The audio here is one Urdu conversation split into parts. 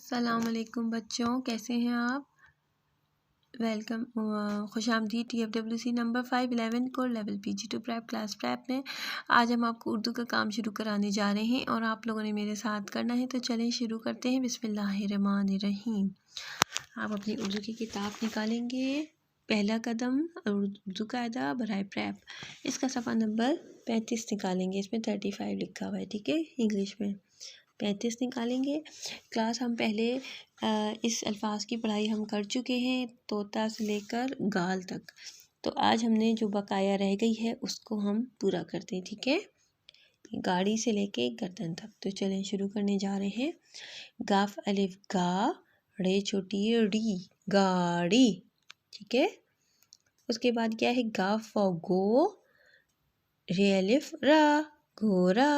السلام علیکم بچوں، کیسے ہیں آپ؟ ویلکم، خوش آمدید TFWC نمبر 511 کو level PG2 prep class prep میں۔ آج ہم آپ کو اردو کا کام شروع کرانے جا رہے ہیں اور آپ لوگوں نے میرے ساتھ کرنا ہے، تو چلیں شروع کرتے ہیں۔ بسم اللہ الرحمن الرحیم۔ آپ اپنی اردو کی کتاب نکالیں گے، پہلا قدم اردو قاعدہ برائے پریپ، اس کا صفحہ نمبر 35 نکالیں گے۔ اس میں 35 لکھا ہوا ہے، ٹھیک ہے، انگلش میں 35 نکالیں گے۔ کلاس ہم پہلے اس الفاظ کی پڑھائی ہم کر چکے ہیں، طوطا سے لے کر گال تک، تو آج ہم نے جو بقایا رہ گئی ہے اس کو ہم پورا کرتے ہیں، ٹھیک ہے، گاڑی سے لے کے گردن تک۔ تو چلیں شروع کرنے جا رہے ہیں۔ گاف الف گا، ڑے چھوٹی ڑی، گاڑی، ٹھیک ہے۔ اس کے بعد کیا ہے؟ گا فو گو، رے الف را، گھوڑا،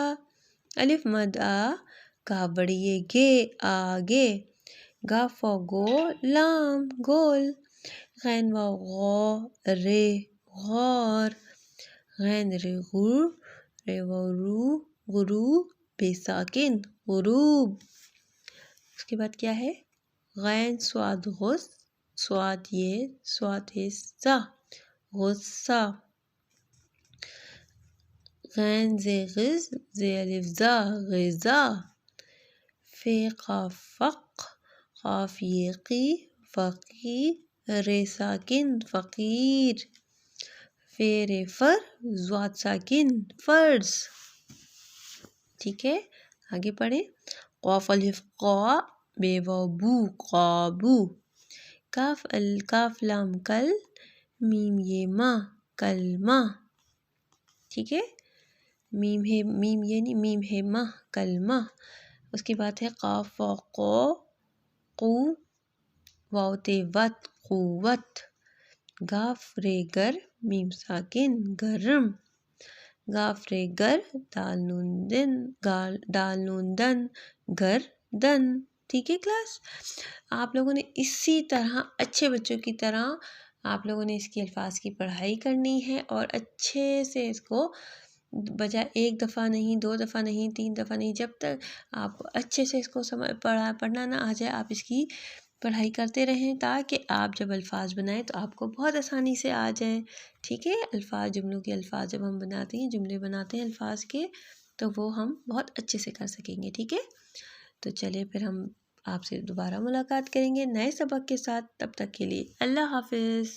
الف مد آ، گا بڑی گے، آگے، گا فو گو لام، گول، غین و غو، رے، غور، غین رے غور، رے و رو، غروب، بے ساکن، غروب۔ اس کے بعد کیا ہے؟ غین سواد غس، سواد یہ، سواد سا، غصہ، غین زے غز، زے الف زا، غذا، فے قاف فق، قاف یہ قی، فقی، رے ساکن، فقیر، فے رے فر، زواد ساکن، فرض، ٹھیک ہے۔ آگے پڑھیں۔ قاف الف قا، بے و بو، قابو، کاف لام کل، میم یہ ماں، کلمہ، ٹھیک ہے، میم یہ نہیں، میم ہے ماں، کلمہ۔ اس کے بعد ہے قاف و قو، قو، واو تے وت، قوت، گاف رے گر، میم ساکن، گرم، گاف رے گر، دال نون دن، گردن، ٹھیک ہے کلاس۔ آپ لوگوں نے اسی طرح اچھے بچوں کی طرح آپ لوگوں نے اس کی الفاظ کی پڑھائی کرنی ہے اور اچھے سے اس کو بجائے ایک دفعہ نہیں، 2 دفعہ نہیں، 3 دفعہ نہیں، جب تک آپ کو اچھے سے اس کو پڑھنا نہ آ جائے، آپ اس کی پڑھائی کرتے رہیں، تاکہ آپ جب الفاظ بنائیں تو آپ کو بہت آسانی سے آ جائیں، ٹھیک ہے۔ الفاظ، جملوں کے الفاظ جب ہم بناتے ہیں، جملے بناتے ہیں الفاظ کے، تو وہ ہم بہت اچھے سے کر سکیں گے، ٹھیک ہے۔ تو چلے پھر ہم آپ سے دوبارہ ملاقات کریں گے نئے سبق کے ساتھ، تب تک کے لیے اللہ حافظ۔